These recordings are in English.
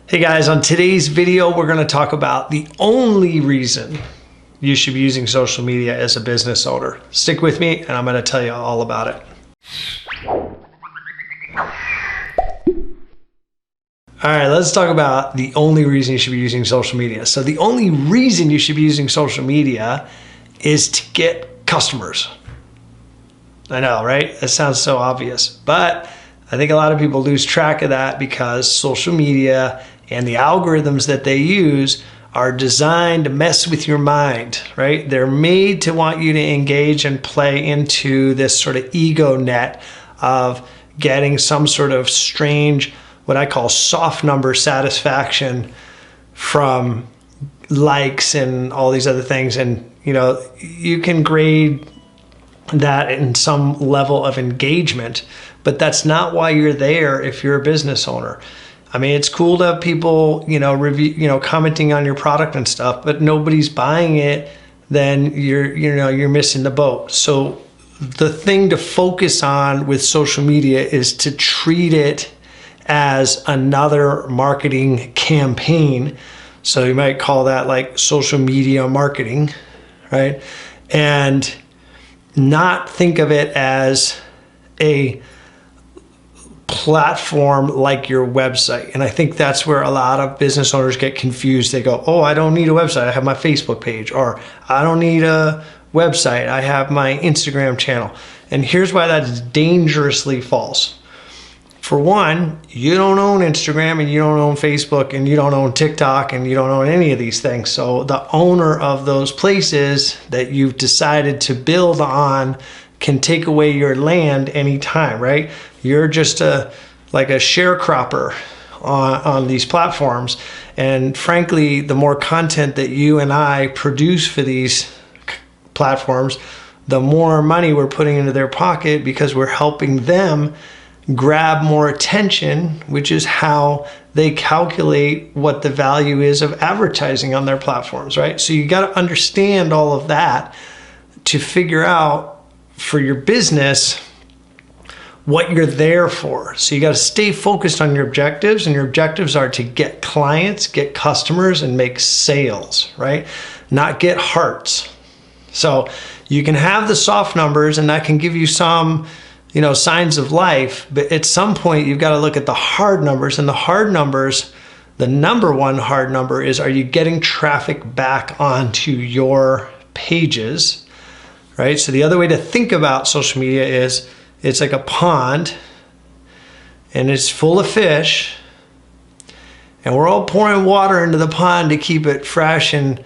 Hey guys, on today's video, we're going to talk about the only reason you should be using social media as a business owner. Stick with me and I'm going to tell you all about it. All right, let's talk about the only reason you should be using social media. So the only reason you should be using social media is to get customers. I know, right? That sounds so obvious, but I think a lot of people lose track of that because social media and the algorithms that they use are designed to mess with your mind, right? They're made to want you to engage and play into this sort of ego net of getting some sort of strange, what I call soft number satisfaction from likes and all these other things. And, you know, you can grade that in some level of engagement, but that's not why you're there if you're a business owner. I mean, it's cool to have people, review, commenting on your product and stuff, but nobody's buying it, then you're missing the boat. So the thing to focus on with social media is to treat it as another marketing campaign. So you might call that like social media marketing, right? And not think of it as a platform like your website. And I think that's where a lot of business owners get confused. They go, oh, I don't need a website, I have my Facebook page, or I don't need a website, I have my Instagram channel. And here's why that is dangerously false. For one, you don't own Instagram and you don't own Facebook and you don't own TikTok and you don't own any of these things. So the owner of those places that you've decided to build on can take away your land anytime, right? You're just like a sharecropper on these platforms. And frankly, the more content that you and I produce for these platforms, the more money we're putting into their pocket because we're helping them grab more attention, which is how they calculate what the value is of advertising on their platforms, right? So you got to understand all of that to figure out for your business what you're there for. So you got to stay focused on your objectives, and your objectives are to get clients, get customers, and make sales, right? Not get hearts. So you can have the soft numbers and that can give you some signs of life, but at some point you've got to look at the hard numbers, and the hard numbers, the number one hard number is, are you getting traffic back onto your pages, right? So the other way to think about social media is it's like a pond and it's full of fish and we're all pouring water into the pond to keep it fresh and,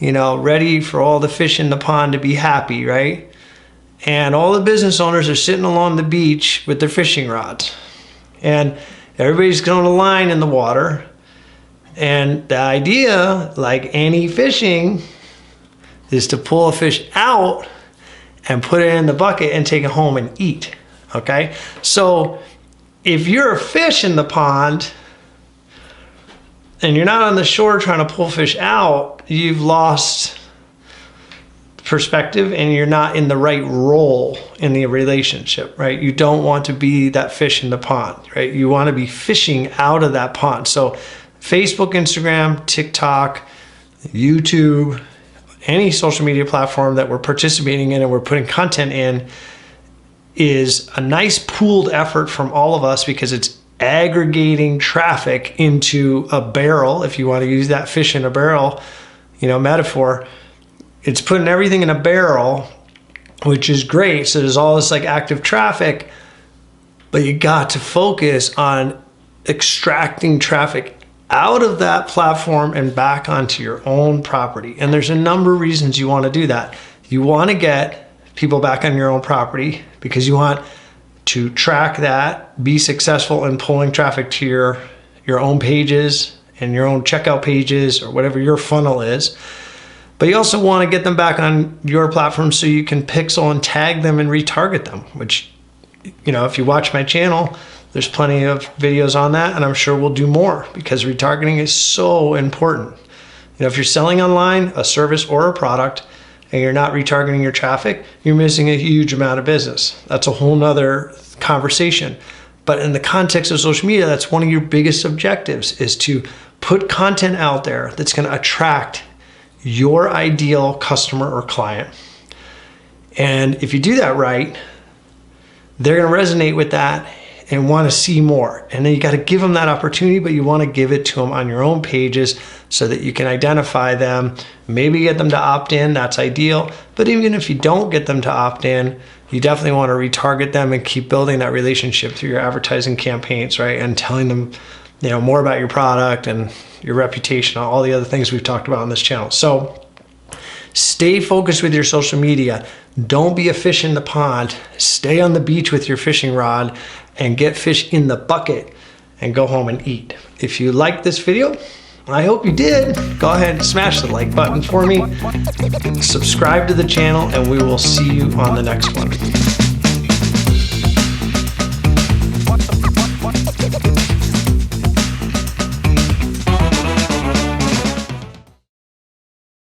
ready for all the fish in the pond to be happy, right? And all the business owners are sitting along the beach with their fishing rods. And everybody's going to line in the water. And the idea, like any fishing, is to pull a fish out and put it in the bucket and take it home and eat, okay? So if you're a fish in the pond and you're not on the shore trying to pull fish out, you've lost perspective and you're not in the right role in the relationship, right? You don't want to be that fish in the pond, right? You want to be fishing out of that pond. So Facebook, Instagram, TikTok, YouTube, any social media platform that we're participating in and we're putting content in is a nice pooled effort from all of us because it's aggregating traffic into a barrel. If you want to use that fish in a barrel, metaphor, it's putting everything in a barrel, which is great. So there's all this like active traffic, but you got to focus on extracting traffic out of that platform and back onto your own property. And there's a number of reasons you want to do that. You want to get people back on your own property because you want to track that, be successful in pulling traffic to your own pages and your own checkout pages or whatever your funnel is. But you also want to get them back on your platform so you can pixel and tag them and retarget them, which, if you watch my channel, there's plenty of videos on that, and I'm sure we'll do more because retargeting is so important. If you're selling online a service or a product and you're not retargeting your traffic, you're missing a huge amount of business. That's a whole nother conversation. But in the context of social media, that's one of your biggest objectives, is to put content out there that's going to attract your ideal customer or client. And if you do that right, they're going to resonate with that and want to see more. And then you got to give them that opportunity, but you want to give it to them on your own pages so that you can identify them, maybe get them to opt in. That's ideal. But even if you don't get them to opt in, you definitely want to retarget them and keep building that relationship through your advertising campaigns, right? And telling them, more about your product and your reputation, all the other things we've talked about on this channel. So stay focused with your social media. Don't be a fish in the pond. Stay on the beach with your fishing rod and get fish in the bucket and go home and eat. If you liked this video, I hope you did. Go ahead and smash the like button for me. Subscribe to the channel, and we will see you on the next one.